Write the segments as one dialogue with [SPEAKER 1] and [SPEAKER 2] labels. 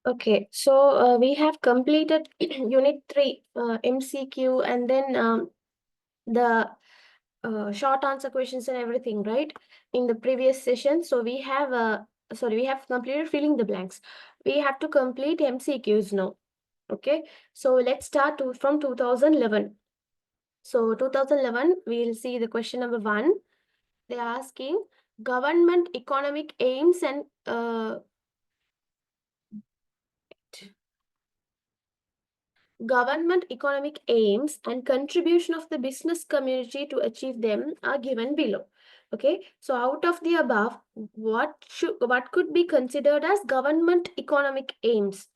[SPEAKER 1] Okay, so we have completed Unit 3 MCQ, and then the short answer questions and everything, right? In the previous session. So we have completed filling the blanks. We have to complete MCQs now. Okay, so let's start from 2011. So 2011, we'll see the question number 1. They're asking government economic aims and government economic aims and contribution of the business community to achieve them are given below. Okay, so out of the above, what could be considered as government economic aims?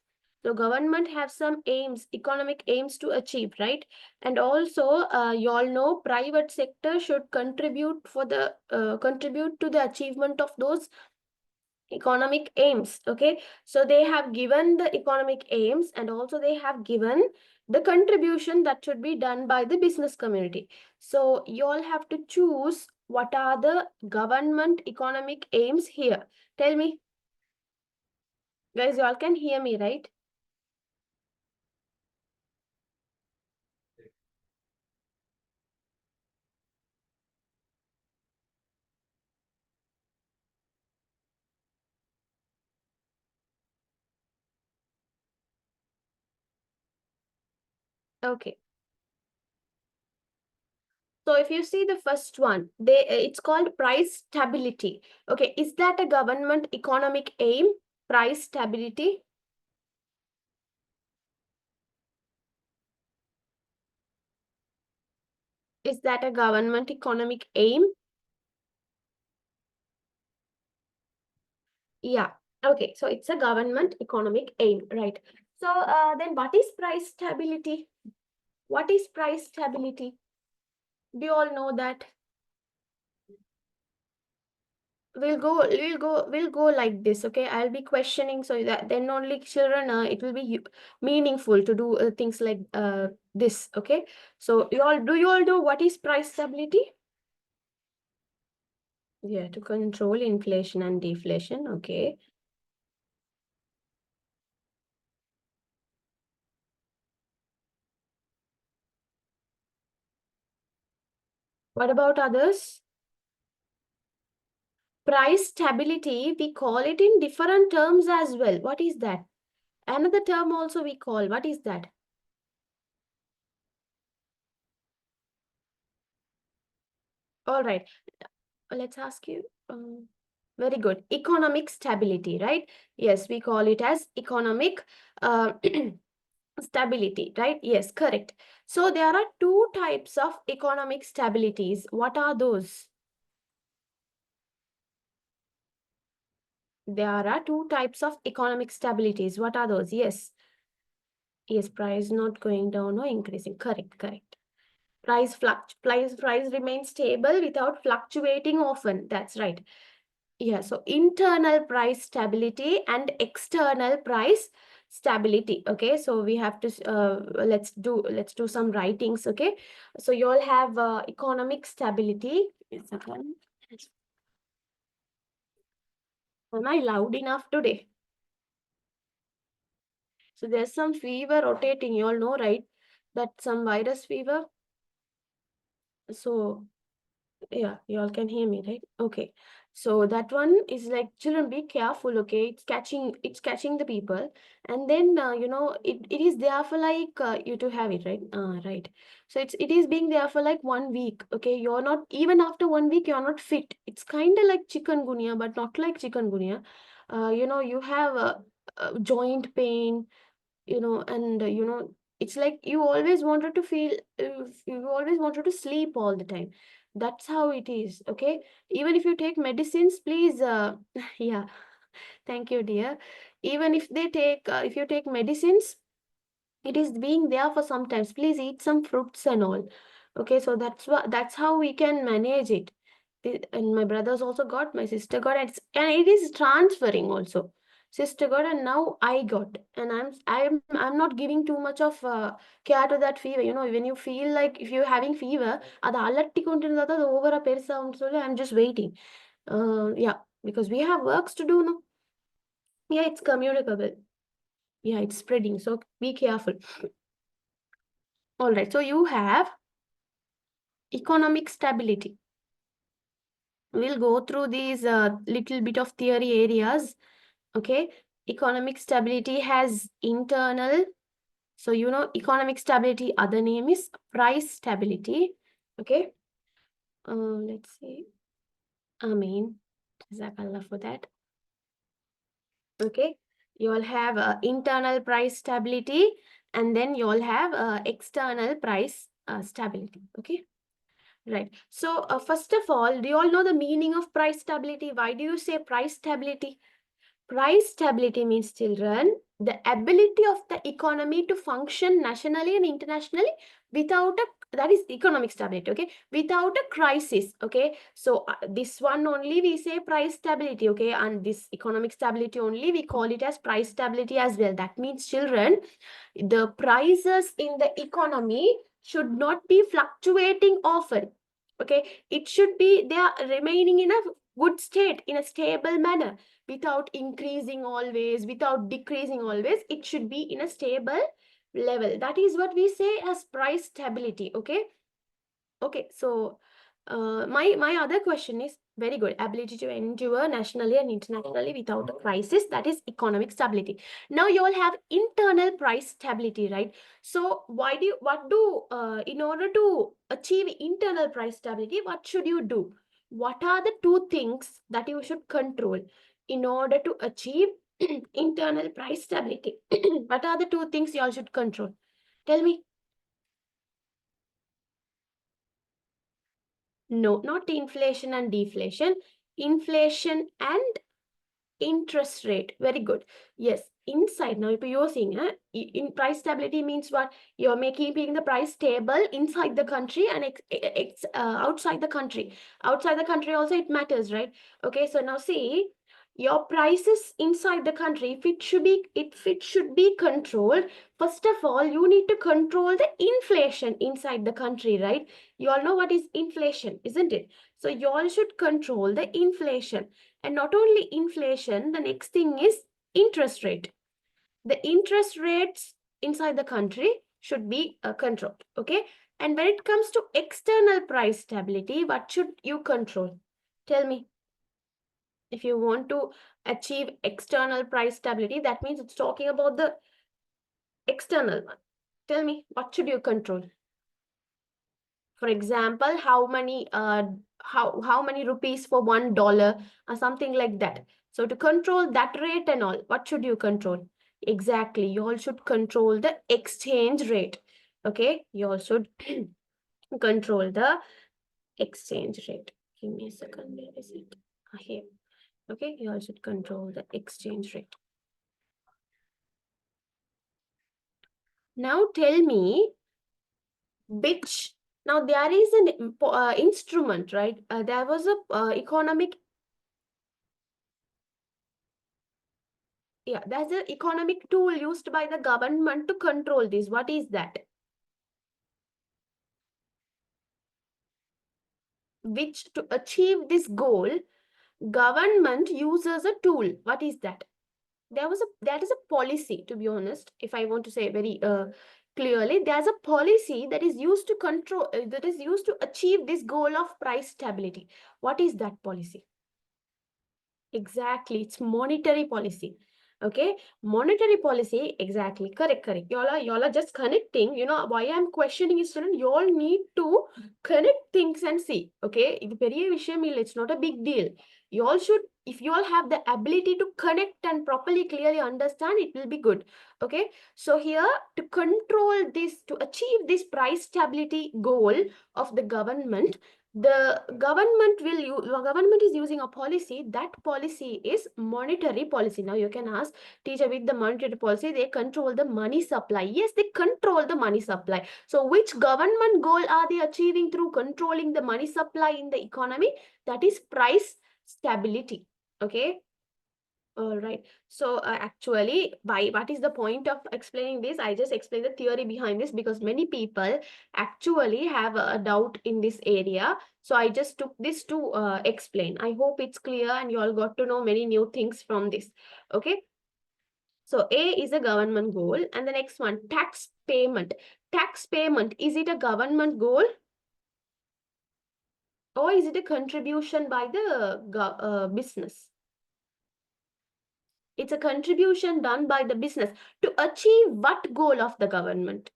[SPEAKER 1] So government have some aims, economic aims to achieve, right? And also, you all know private sector should contribute to the achievement of those economic aims. Okay, so they have given the economic aims, and also they have given the contribution that should be done by the business community. So you all have to choose what are the government economic aims here. Tell me, guys, you all can hear me, right? Okay, so if you see the first one, it's called price stability. Okay, is that a government economic aim? Price stability, is that a government economic aim? Yeah. Okay. So it's a government economic aim, right? So then what is price stability? What is price stability? Do you all know that? We'll go like this. Okay. I'll be questioning so that then only children, it will be meaningful to do things like this. Okay. So you all know what is price stability? Yeah, to control inflation and deflation. Okay. What about others? Price stability, we call it in different terms as well. What is that? Another term also we call. What is that? All right. Let's ask you. Very good. Economic stability, right? Yes, we call it as economic uh, stability, right? Yes, correct. So there are two types of economic stabilities. What are those? There are two types of economic stabilities. What are those? Yes. Yes, price not going down or increasing. Correct, correct. Price remains stable without fluctuating often. That's right. Yeah, so internal price stability and external price stability. Okay, so we have to let's do some writings. Okay, so you all have economic stability. Am I loud enough today? So there's some fever rotating. You all know, right? That some virus fever. So yeah, you all can hear me, right? Okay. So that one is like, children, be careful, okay? It's catching the people. And then, it is there for like, you to have it, right? Right. So it is being there for like 1 week, okay? You're not, even after 1 week, you're not fit. It's kind of like chikungunya, but not like chikungunya. You have a joint pain, and it's like you always wanted to feel, you always wanted to sleep all the time. That's how it is. Okay, even if you take medicines, please, yeah, thank you, dear. Even if you take medicines, it is being there for sometimes. Please eat some fruits and all. Okay, so that's how we can manage it. And my brothers also got, my sister got, and it is transferring also. Sister got, and now I got, and I'm not giving too much of care to that fever. When you feel like if you're having fever, ಅದು ಅಲಟ್ಟಿಕೊಂಡಿರೋದು ಅದು over a persa untsolli, I'm just waiting. Yeah, because we have works to do, no? Yeah, it's communicable. Yeah, it's spreading, so be careful. All right, so you have economic stability. We'll go through these little bit of theory areas. Okay, economic stability has internal. So you know economic stability, other name is price stability. Okay, let's see. Amin, Jazakallah for that. Okay, you'll have internal price stability, and then you'll have external price stability. Okay, right. So first of all, do you all know the meaning of price stability? Why do you say price stability? Price stability means, children, the ability of the economy to function nationally and internationally without a, that is economic stability, okay, without a crisis. Okay, so this one only we say price stability, okay, and this economic stability only we call it as price stability as well. That means, children, the prices in the economy should not be fluctuating often. Okay, it should be, they are remaining in a good state, in a stable manner, without increasing always, without decreasing always. It should be in a stable level. That is what we say as price stability. Okay, okay. So my other question is very good. Ability to endure nationally and internationally without a crisis, that is economic stability. Now you all have internal price stability, right? So in order to achieve internal price stability, what should you do? What are the two things that you should control in order to achieve internal price stability? What are the two things you all should control? Tell me. No, not inflation and deflation. Inflation and interest rate. Very good. Yes, inside. Now, if you're seeing, in price stability means what? You're keeping the price stable inside the country and outside the country. Outside the country also it matters, right? Okay, so now see, your prices inside the country, if it should be controlled, first of all, you need to control the inflation inside the country, right? You all know what is inflation, isn't it? So you all should control the inflation. And not only inflation, the next thing is interest rate. The interest rates inside the country should be controlled. Okay. And when it comes to external price stability, what should you control? Tell me. If you want to achieve external price stability, that means it's talking about the external one. Tell me, what should you control? For example, how many rupees for $1 or something like that. So to control that rate and all, what should you control? Exactly, you all should control the exchange rate. Okay, you all should control the exchange rate. Give me a second, where is it? Here. Okay, you all should control the exchange rate. Now tell me which, now there is an instrument, right? There was a economic, yeah, there's an economic tool used by the government to control this. What is that? Which, to achieve this goal, government uses a tool. What is that? That is a policy, to be honest. If I want to say very clearly, there's a policy that is used to control, that is used to achieve this goal of price stability. What is that policy? Exactly, it's monetary policy. Okay, monetary policy, exactly, correct. Y'all are just connecting. You know why I'm questioning is, student, you all need to connect things and see. Okay, it's not a big deal. You all should, if you all have the ability to connect and properly, clearly understand, it will be good. Okay, so here, to control this, to achieve this price stability goal of the government, the government is using a policy. That policy is monetary policy. Now you can ask, teacher, with the monetary policy they control the money supply. Yes, they control the money supply. So which government goal are they achieving through controlling the money supply in the economy? That is price stability. Okay, all right. So actually, what is the point of explaining this? I just explained the theory behind this because many people actually have a doubt in this area. So I just took this to explain. I hope it's clear and you all got to know many new things from this. Okay. So A is a government goal. And the next one, tax payment. Tax payment, is it a government goal? Or is it a contribution by the business? It's a contribution done by the business to achieve what goal of the government?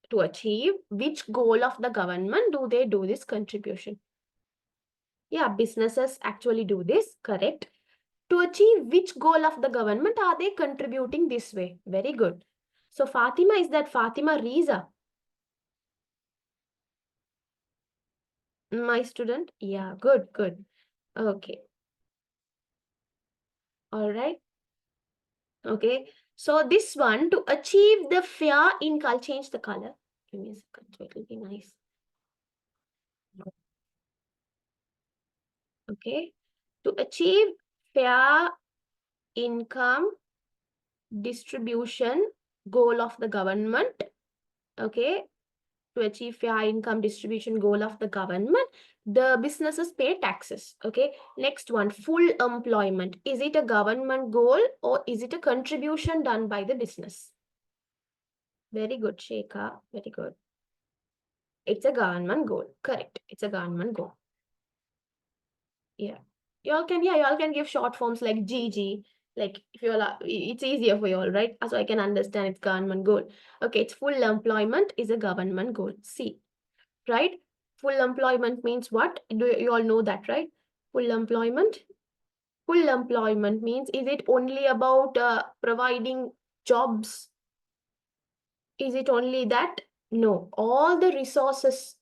[SPEAKER 1] To achieve which goal of the government do they do this contribution? Yeah, businesses actually do this, correct. To achieve which goal of the government are they contributing this way? Very good. So Fatima, is that Fatima Riza? My student? Yeah, good, good. Okay, all right. Okay, so this one, to achieve the fair income, I'll change the color. Give me a second, so it will be nice. Okay, to achieve fair income distribution goal of the government. Okay, to achieve fair income distribution goal of the government, the businesses pay taxes. Okay, next one, full employment. Is it a government goal or is it a contribution done by the business? Very good, Shekha. Very good. It's a government goal. Correct. It's a government goal. Yeah. Y'all can give short forms like GG. Like if you all it's easier for you all, right? So I can understand it's government goal. Okay, it's full employment is a government goal. C, right? Full employment means what? Do you all know that, right? Full employment. Full employment means, is it only about providing jobs? Is it only that? No, all the resources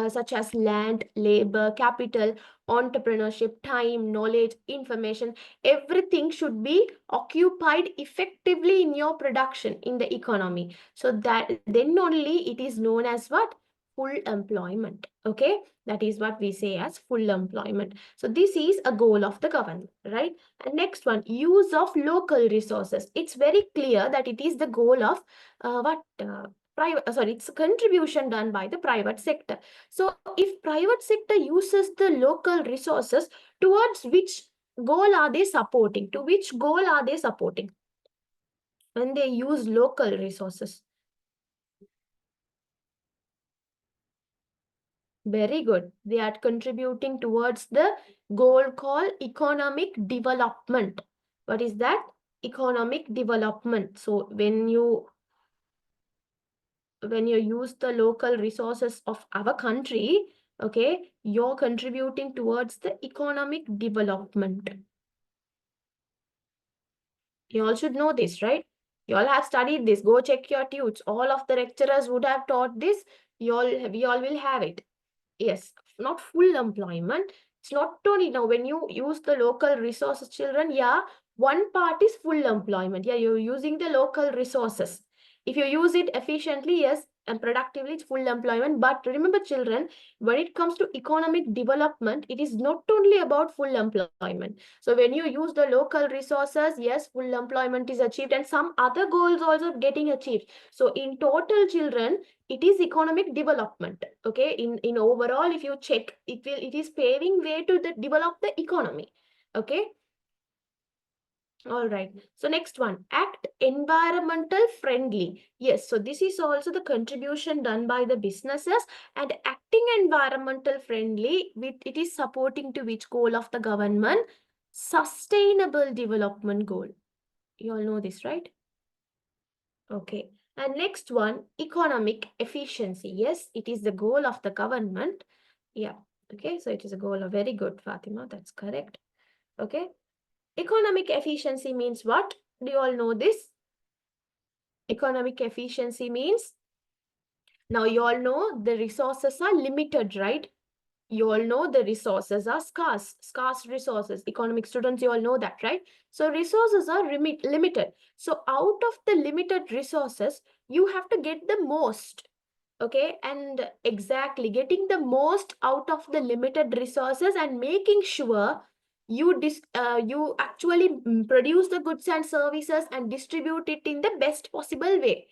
[SPEAKER 1] such as land, labor, capital, entrepreneurship, time, knowledge, information, everything should be occupied effectively in your production in the economy. So that then only it is known as what? Full employment. Okay, that is what we say as full employment. So this is a goal of the government, right? And next one, use of local resources. It's very clear that it is the goal of private, sorry, it's a contribution done by the private sector. So if private sector uses the local resources, towards which goal are they supporting? To which goal are they supporting when they use local resources? Very good. They are contributing towards the goal called economic development. What is that? Economic development. So when you use the local resources of our country, okay, you're contributing towards the economic development. You all should know this, right? You all have studied this. Go check your tudes. All of the lecturers would have taught this. We all will have it. Yes, not full employment. It's not only now when you use the local resources, children, yeah, one part is full employment. Yeah, you're using the local resources. If you use it efficiently, yes, and productively, it's full employment. But remember, children, when it comes to economic development, it is not only about full employment. So when you use the local resources, yes, full employment is achieved and some other goals also getting achieved. So in total, children, it is economic development. Okay, in overall, if you check, it is paving way to develop the economy. Okay, all right. So next one, act environmental friendly. Yes, so this is also the contribution done by the businesses, and acting environmental friendly, with it is supporting to which goal of the government? Sustainable development goal. You all know this, right? Okay. And next one, economic efficiency. Yes, it is the goal of the government. Yeah. Okay. So it is a goal of, very good, Fatima. That's correct. Okay. Economic efficiency means what? Do you all know this? Economic efficiency means, now you all know the resources are limited, right? You all know the resources are scarce resources. Economic students, you all know that, right? So resources are limited. So out of the limited resources, you have to get the most. Okay, and exactly getting the most out of the limited resources and making sure you actually produce the goods and services and distribute it in the best possible way.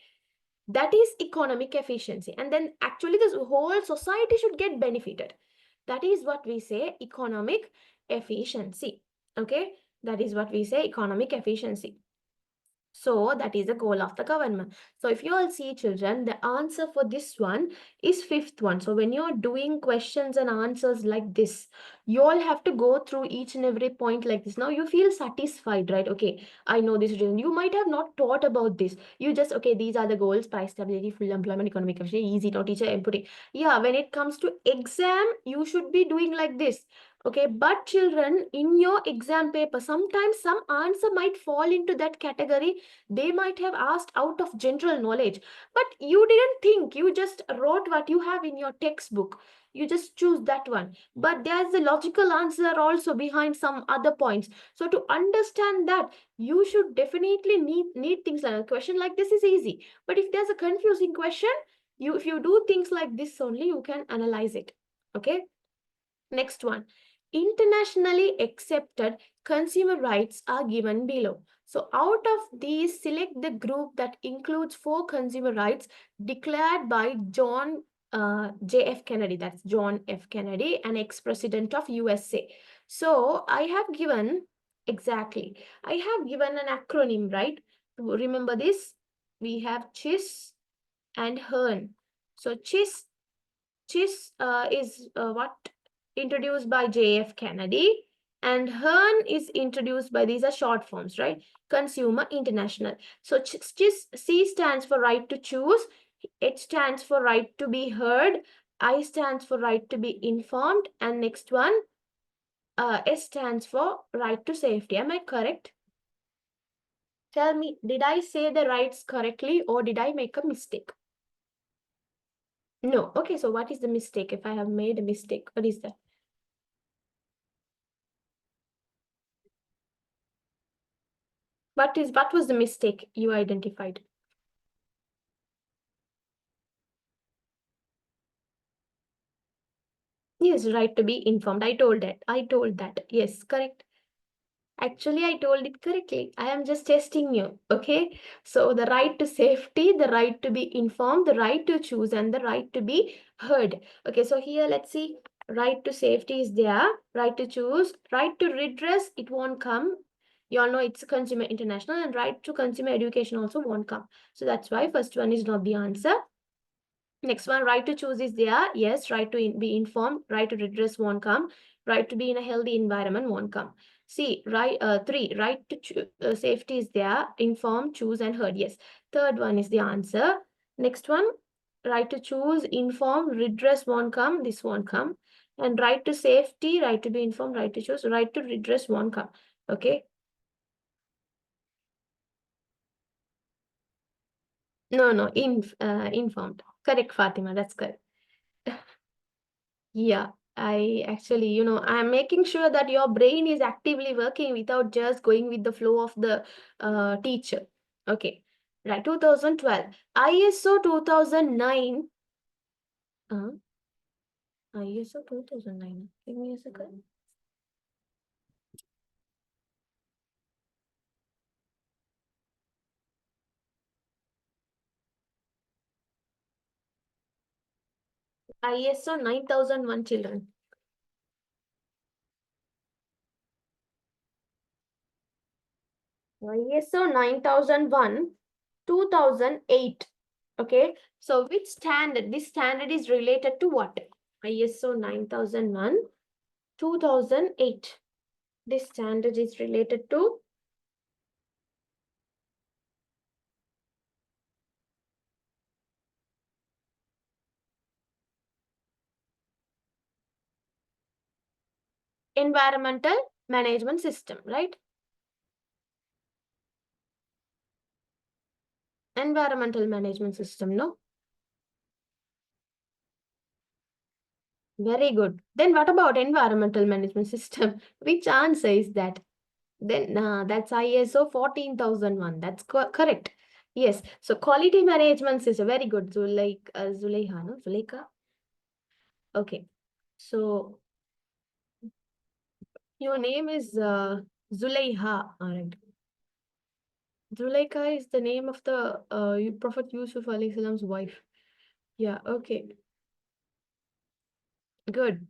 [SPEAKER 1] That is economic efficiency. And then actually this whole society should get benefited. That is what we say economic efficiency. Okay, that is what we say economic efficiency. So that is the goal of the government. So if you all see, children, the answer for this one is fifth one. So when you're doing questions and answers like this, you all have to go through each and every point like this. Now you feel satisfied, right? Okay, I know this reason. You might have not thought about this. You just, okay, these are the goals: price stability, full employment, economic efficiency, easy to teacher inputting. Yeah, when it comes to exam, you should be doing like this. Okay, but children, in your exam paper, sometimes some answer might fall into that category. They might have asked out of general knowledge, but you didn't think, you just wrote what you have in your textbook. You just choose that one. But there's a logical answer also behind some other points. So to understand that, you should definitely need things like a question like this is easy. But if there's a confusing question, if you do things like this only, you can analyze it. Okay. Next one. Internationally accepted consumer rights are given below. So out of these, select the group that includes 4 consumer rights declared by John J.F. Kennedy. That's John F. Kennedy, an ex-president of USA. So I have given, exactly, I have given an acronym, right? To remember this, we have CHIS and HERN. So CHIS is what? Introduced by J.F. Kennedy, and HERN is introduced by, these are short forms, right? Consumer International. So C stands for right to choose, H stands for right to be heard, I stands for right to be informed, and next one, S stands for right to safety. Am I correct? Tell me, did I say the rights correctly or did I make a mistake? No. Okay, so what is the mistake? If I have made a mistake, what is that? What was the mistake you identified? Yes, right to be informed. I told that. I told that. Yes, correct. Actually, I told it correctly. I am just testing you. Okay. So the right to safety, the right to be informed, the right to choose, and the right to be heard. Okay. So here, let's see. Right to safety is there. Right to choose. Right to redress, it won't come. You all know it's Consumer International, and right to consumer education also won't come. So that's why first one is not the answer. Next one, right to choose is there. Yes, right to be informed, right to redress won't come. Right to be in a healthy environment won't come. See, three, right to safety is there. Inform, choose, and heard. Yes. Third one is the answer. Next one, right to choose, inform, redress won't come. This won't come. And right to safety, right to be informed, right to choose, right to redress won't come. Okay. No, no, informed. Correct, Fatima. That's correct. Yeah, I actually, I'm making sure that your brain is actively working without just going with the flow of the teacher. Okay, right, 2012. ISO 2009. Uh, ISO 2009. Give me a second. ISO 9001, children. ISO 9001, 2008. Okay, so which standard? This standard is related to what? ISO 9001, 2008. This standard is related to environmental management system, right? Environmental management system, no? Very good. Then what about environmental management system? Which answer is that? Then that's ISO 14001. That's correct. Yes. So quality management system. Very good. Zulekha, no? Zulekha. Okay. So your name is Zulekha. All right. Zulekha is the name of the Prophet Yusuf alayhi salam's wife. Yeah. Okay. Good.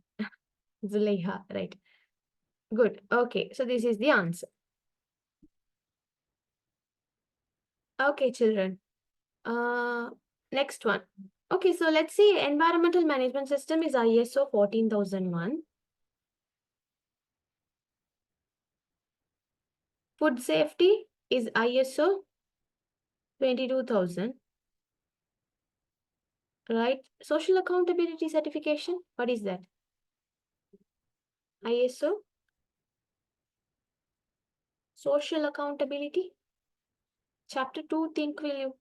[SPEAKER 1] Zulekha. Right. Good. Okay. So this is the answer. Okay, children. Next one. Okay, so let's see. Environmental management system is ISO 14001. Food safety is ISO 22,000. Right? Social accountability certification. What is that? ISO. Social accountability. Chapter 2, think will you?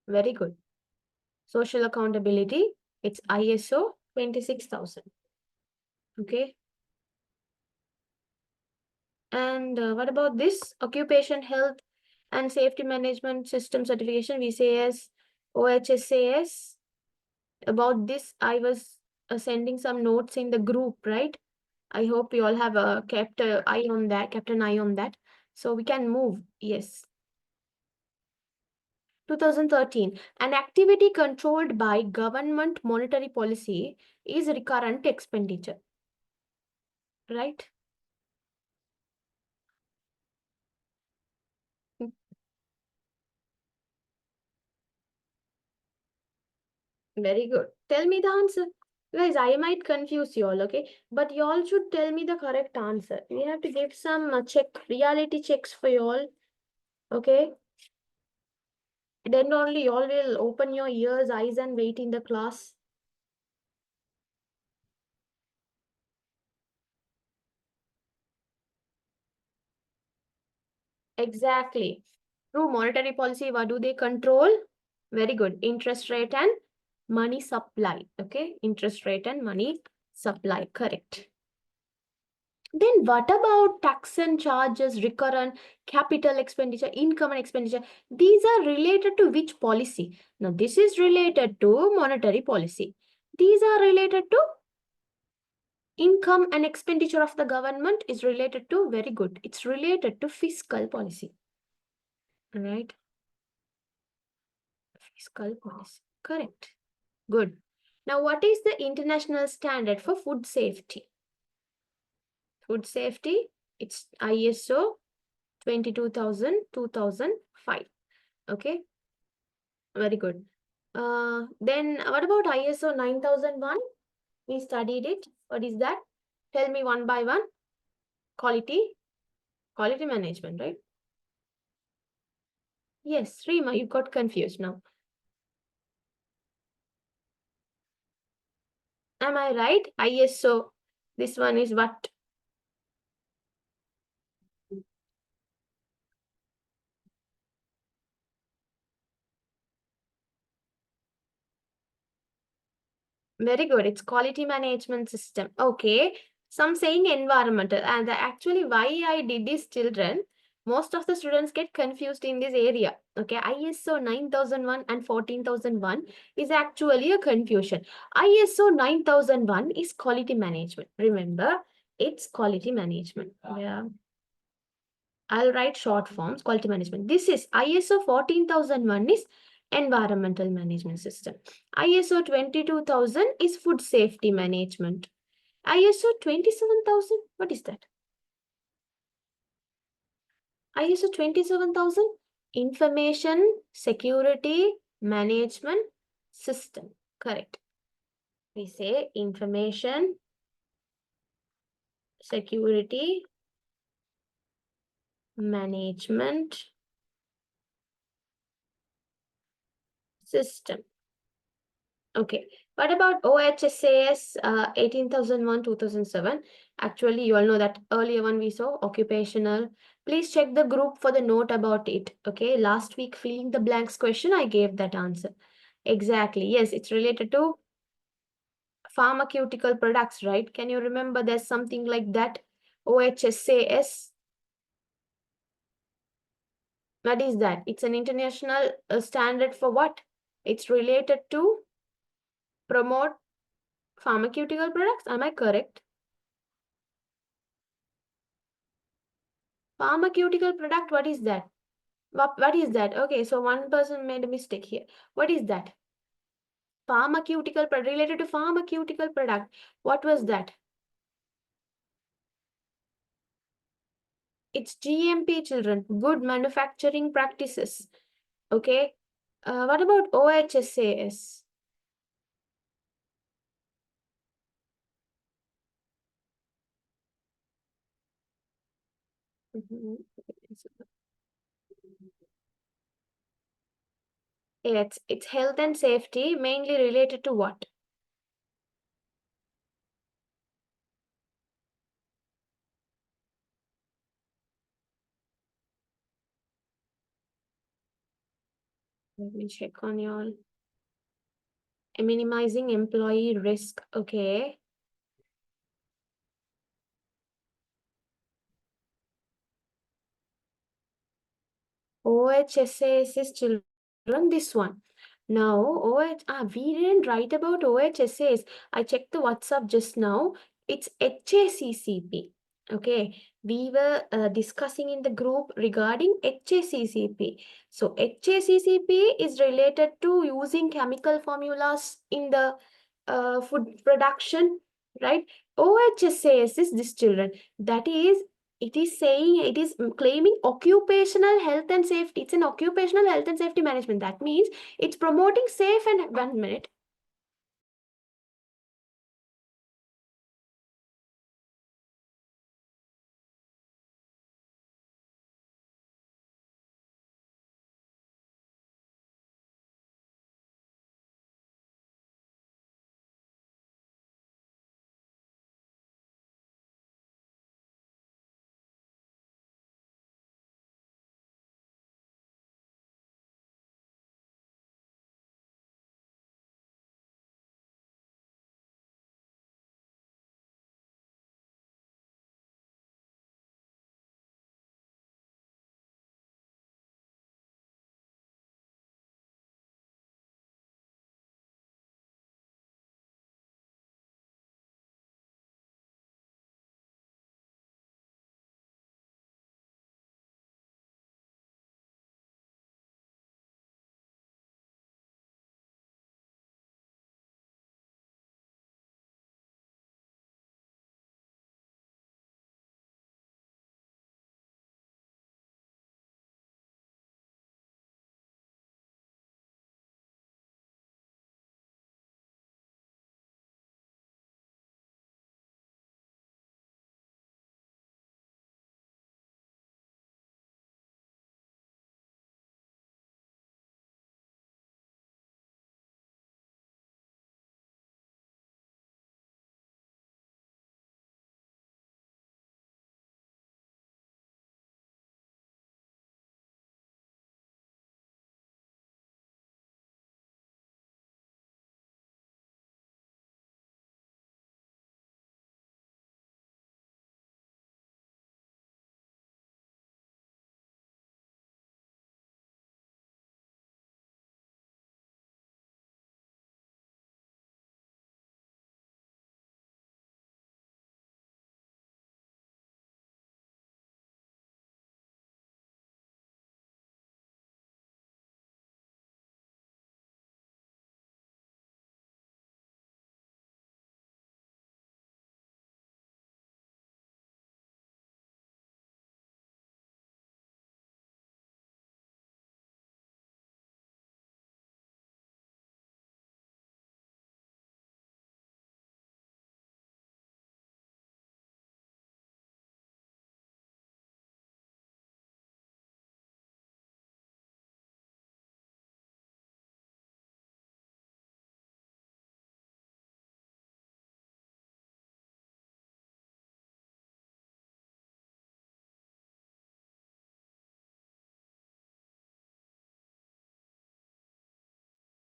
[SPEAKER 1] Very good. Social accountability. It's ISO 26,000. Okay. And what about this? Occupation health and safety management system certification, VCS, OHSAS. About this, I was sending some notes in the group, right? I hope you all have kept an eye on that, kept an eye on that. So we can move. Yes. 2013. An activity controlled by government monetary policy is recurrent expenditure. Right? Very good. Tell me the answer. Guys, I might confuse you all, okay? But you all should tell me the correct answer. We have to give some reality checks for you all, okay? Then only you all will open your ears, eyes, and wait in the class. Exactly. Through monetary policy, what do they control? Very good. Interest rate and money supply, okay? Interest rate and money supply, correct. Then what about tax and charges, recurrent, capital expenditure, income and expenditure? These are related to which policy? Now, this is related to monetary policy. These are related to income and expenditure of the government is related to, very good. It's related to fiscal policy. All right. Fiscal policy. Correct. Good. Now, what is the international standard for food safety? Food safety, it's ISO 22,000, 2005. Okay, very good. Then what about ISO 9001? We studied it. What is that? Tell me one by one. Quality management, right? Yes, Rima, you got confused now. Am I right? ISO, this one is what? Very good. It's quality management system. Okay. Some saying environmental. And actually why I did this, children, most of the students get confused in this area. Okay. ISO 9001 and 14,001 is actually a confusion. ISO 9001 is quality management. Remember, it's quality management. Yeah. I'll write short forms, quality management. This is ISO 14,001 is environmental management system. ISO 22,000 is food safety management. ISO 27,000, what is that? ISO 27,000, information security management system. Correct. We say information security management system. Okay. What about OHSAS 18,001, 2007? Actually, you all know that earlier one we saw occupational. Please check the group for the note about it. Okay. Last week, filling the blanks question, I gave that answer. Exactly. Yes, it's related to pharmaceutical products, right? Can you remember there's something like that? OHSAS. What is that? It's an international standard for what? It's related to promote pharmaceutical products. Am I correct? Pharmaceutical product, what is that? What is that? Okay, so one person made a mistake here. What is that? Pharmaceutical product, related to pharmaceutical product. What was that? It's GMP, children. Good manufacturing practices. Okay. What about OHSAS? Mhm. It's health and safety, mainly related to what? Let me check on y'all. Minimizing employee risk. Okay. OHSAS is children, this one. Now, we didn't write about OHSAS. I checked the WhatsApp just now. It's HACCP. Okay, we were discussing in the group regarding HACCP. So, HACCP is related to using chemical formulas in the food production, right? OHSAS is this, children. That is, it is saying, it is claiming occupational health and safety. It's an occupational health and safety management. That means it's promoting safe and 1 minute.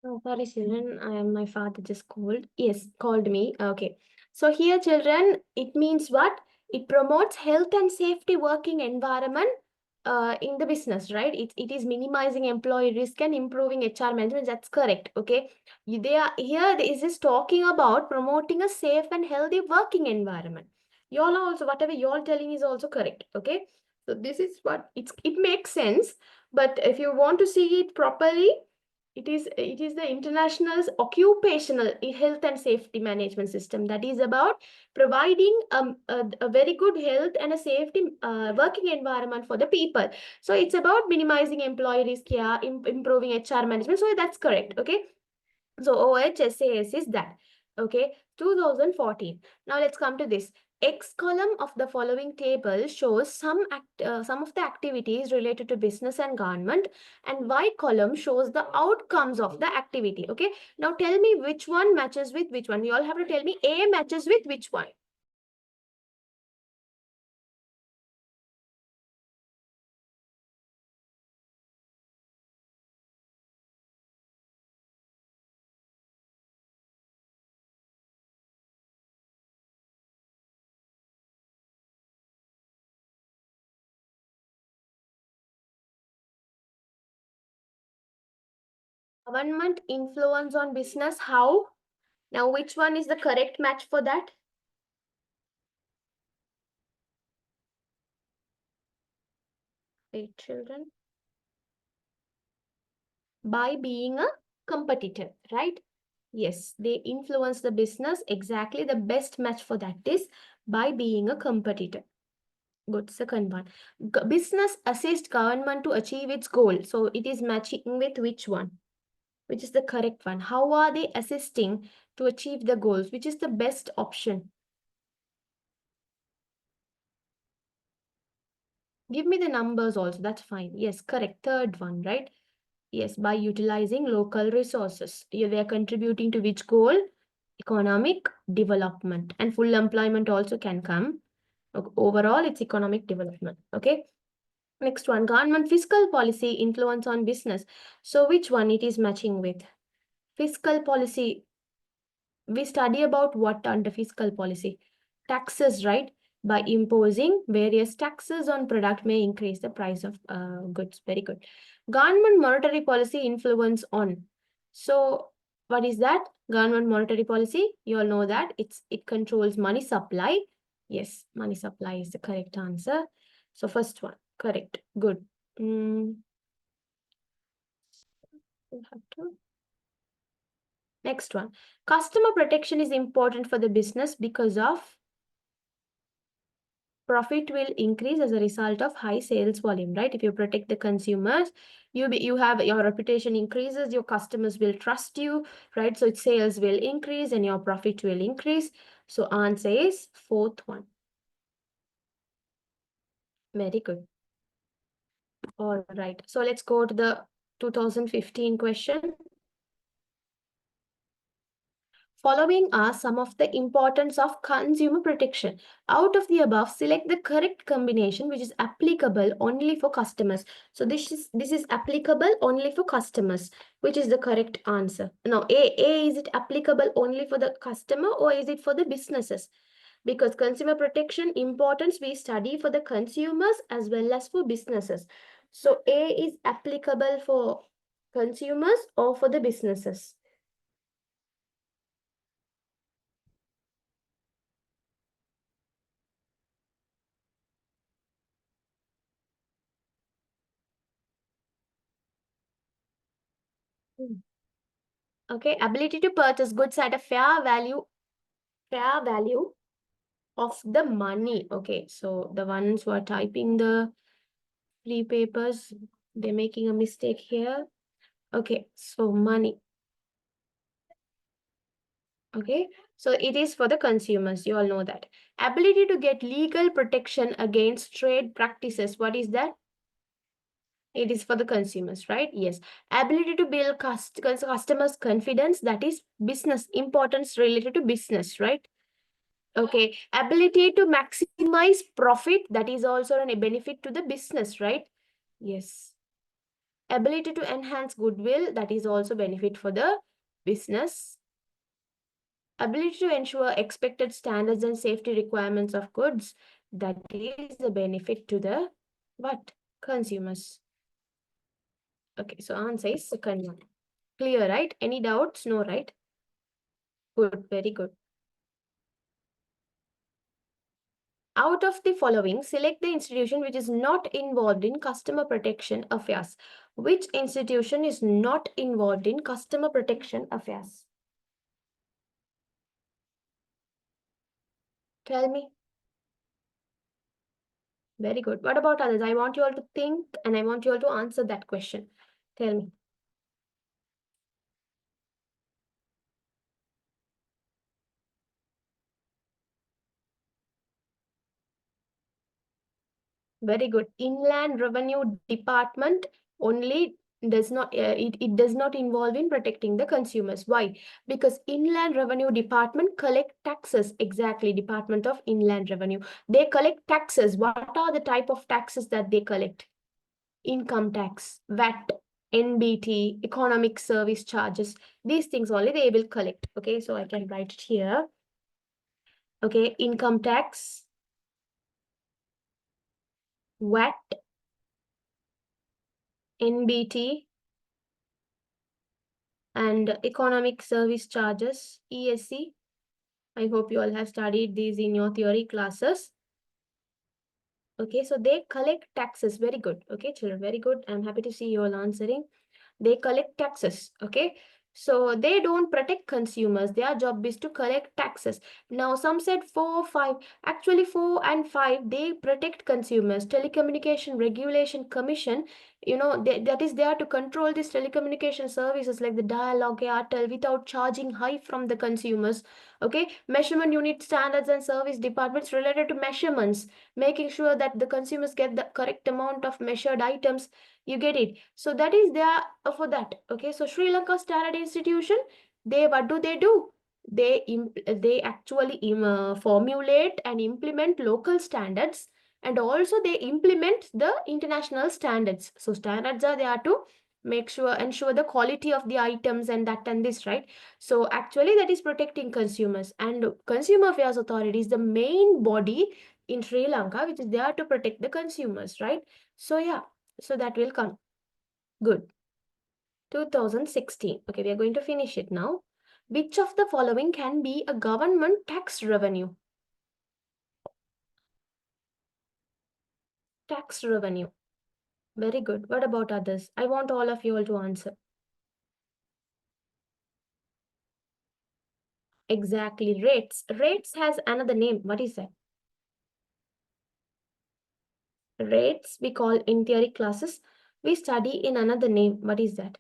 [SPEAKER 1] Oh, sorry, children. My father just called. Yes, called me. Okay. So here, children, it means what? It promotes health and safety working environment in the business, right? It is minimizing employee risk and improving HR management. That's correct. Okay. They are here. This is talking about promoting a safe and healthy working environment. Y'all are also, whatever y'all telling is also correct. Okay. So this is what it makes sense. But if you want to see it properly, It is the international's occupational health and safety management system that is about providing a very good health and a safety working environment for the people. So it's about minimizing employee risk here, improving HR management. So that's correct. Okay. So OHSAS is that. Okay, 2014. Now let's come to this. X column of the following table shows some of the activities related to business and government, and Y column shows the outcomes of the activity. Okay, now tell me which one matches with which one. You all have to tell me A matches with which one. Government influence on business. How? Now, which one is the correct match for that? Eight children. By being a competitor, right? Yes, they influence the business. Exactly, the best match for that is by being a competitor. Good. Second one. Business assist government to achieve its goal. So it is matching with which one? Which is the correct one? How are they assisting to achieve the goals? Which is the best option? Give me the numbers also. That's fine. Yes, correct. Third one, right? Yes, by utilizing local resources. Yeah, they are contributing to which goal? Economic development, and full employment also can come. Overall, it's economic development. Okay. Next one, government fiscal policy influence on business. So which one it is matching with? Fiscal policy. We study about what under fiscal policy? Taxes, right? By imposing various taxes on product may increase the price of goods. Very good. Government monetary policy influence on. So what is that? Government monetary policy. You all know that it controls money supply. Yes, money supply is the correct answer. So first one, correct. Good. We have to. Next one. Customer protection is important for the business because of profit will increase as a result of high sales volume, right? If you protect the consumers, you have your reputation increases, your customers will trust you, right? So its sales will increase and your profit will increase. So answer is fourth one. Very good. All right. So let's go to the 2015 question. Following are some of the importance of consumer protection. Out of the above, select the correct combination which is applicable only for customers. So this is applicable only for customers, which is the correct answer. Now, A, is it applicable only for the customer or is it for the businesses? Because consumer protection importance we study for the consumers as well as for businesses. So A is applicable for consumers or for the businesses. Okay, ability to purchase goods at a fair value of the money. Okay, so the ones who are typing the free papers, they're making a mistake here. Okay, so money. Okay, so it is for the consumers. You all know that. Ability to get legal protection against trade practices. What is that? It is for the consumers, right? Yes. Ability to build customers' confidence. That is business importance related to business, right? Okay, ability to maximize profit, that is also a benefit to the business, right? Yes. Ability to enhance goodwill, that is also benefit for the business. Ability to ensure expected standards and safety requirements of goods, that is a benefit to the what? Consumers. Okay, so answer is second one. Clear, right? Any doubts? No, right? Good, very good. Out of the following, select the institution which is not involved in customer protection affairs. Which institution is not involved in customer protection affairs? Tell me. Very good. What about others? I want you all to think and I want you all to answer that question. Tell me. Very good. Inland Revenue Department only does not it does not involve in protecting the consumers. Why? Because Inland Revenue Department collect taxes. Exactly, Department of Inland Revenue. They collect taxes. What are the type of taxes that they collect? Income tax, VAT, NBT, economic service charges. These things only they will collect. Okay, so I can write it here. Okay, income tax, VAT, NBT, and economic service charges, ESC. I hope you all have studied these in your theory classes. Okay, so they collect taxes. Very good. Okay, children, very good. I'm happy to see you all answering. They collect taxes. Okay, so they don't protect consumers. Their job is to collect taxes. Now some said 4 5. Actually 4 and 5 they protect consumers. Telecommunication Regulation Commission, that is there to control these telecommunication services like the Dialog, Airtel without charging high from the consumers. Okay, measurement unit standards and service departments related to measurements, making sure that the consumers get the correct amount of measured items. You get it? So that is there for that. Okay, so Sri Lanka Standard Institution, they what do? They actually formulate and implement local standards, and also they implement the international standards. So standards are there to ensure the quality of the items and that and this, right? So actually that is protecting consumers, and Consumer Affairs Authority is the main body in Sri Lanka which is there to protect the consumers, right? So yeah, so that will come. Good. 2016. Okay, we are going to finish it now. Which of the following can be a government tax revenue? Tax revenue. Very good. What about others? I want all of you all to answer. Exactly. Rates. Rates has another name. What is that? Rates we call in theory classes. We study in another name. What is that?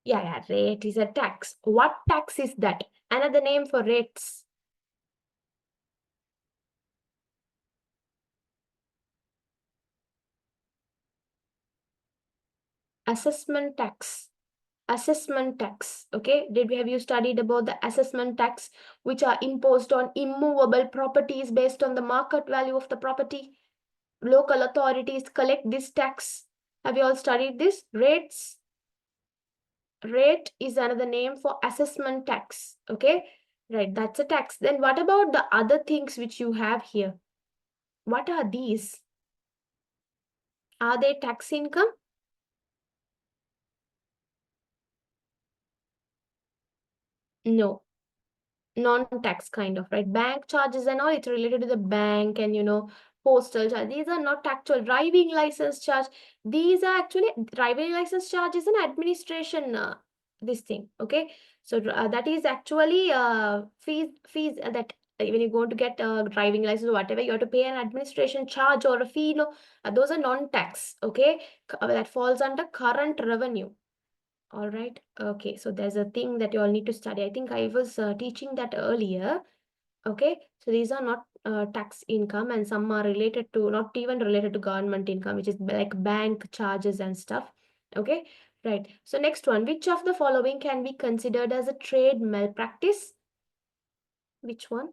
[SPEAKER 1] Yeah, rate is a tax. What tax is that? Another name for rates. Assessment tax. Assessment tax. Okay, have you studied about the assessment tax which are imposed on immovable properties based on the market value of the property? Local authorities collect this tax. Have you all studied this? Rates. Rate is another name for assessment tax. Okay, right, that's a tax. Then what about the other things which you have here? What are these? Are they tax income? No, non-tax kind of, right? Bank charges and all, it's related to the bank and postal charge. These are not actual driving license charge. These are actually driving license charge is an administration this thing. Okay, so that is actually fees that when you go to get a driving license or whatever, you have to pay an administration charge or a fee. Those are non-tax. Okay, that falls under current revenue. All right. Okay. So there's a thing that you all need to study. I think I was teaching that earlier. Okay. So these are not tax income, and some are related to, not even related to government income, which is like bank charges and stuff. Okay. Right. So next one, which of the following can be considered as a trade malpractice? Which one?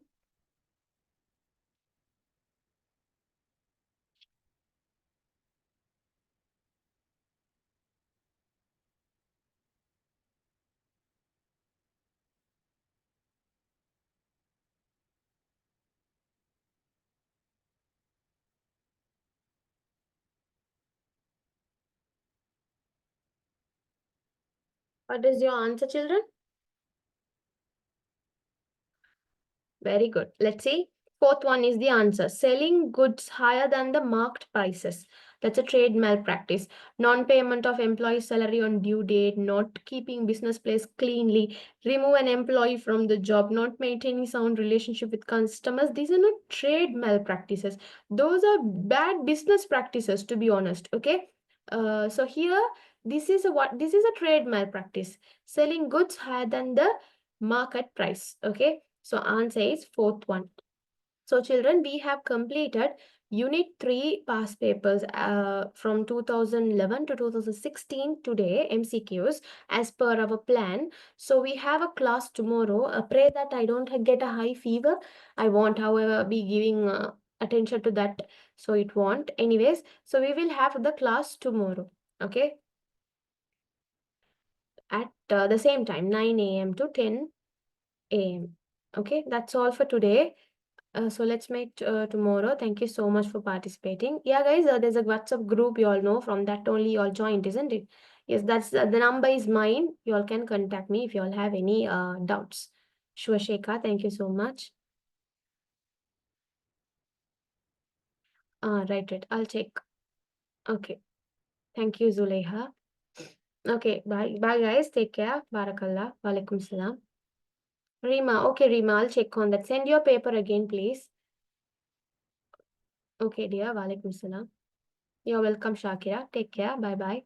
[SPEAKER 1] What is your answer, children? Very good. Let's see. Fourth one is the answer. Selling goods higher than the marked prices. That's a trade malpractice. Non-payment of employee salary on due date, not keeping business place cleanly, remove an employee from the job, not maintaining sound relationship with customers. These are not trade malpractices. Those are bad business practices, to be honest. Okay. So here, this is a trade malpractice. Selling goods higher than the market price. Okay. So answer is fourth one. So children, we have completed Unit 3 past papers from 2011 to 2016 today, MCQs, as per our plan. So we have a class tomorrow. Pray that I don't get a high fever. I won't, however, be giving attention to that. So it won't. Anyways, so we will have the class tomorrow. Okay. At the same time, 9 a.m. to 10 a.m. Okay, that's all for today. So let's meet tomorrow. Thank you so much for participating. Yeah, guys, there's a WhatsApp group you all know. From that only you all joined, isn't it? Yes, that's the number is mine. You all can contact me if you all have any doubts. Shwasheka, thank you so much. Right. I'll check. Okay. Thank you, Zuleha. Okay, bye. Bye, guys. Take care. Barakallah. Walaikum salam. Rima. Okay, Rima, I'll check on that. Send your paper again, please. Okay, dear. Walaikum salam. You're welcome, Shakira. Take care. Bye bye.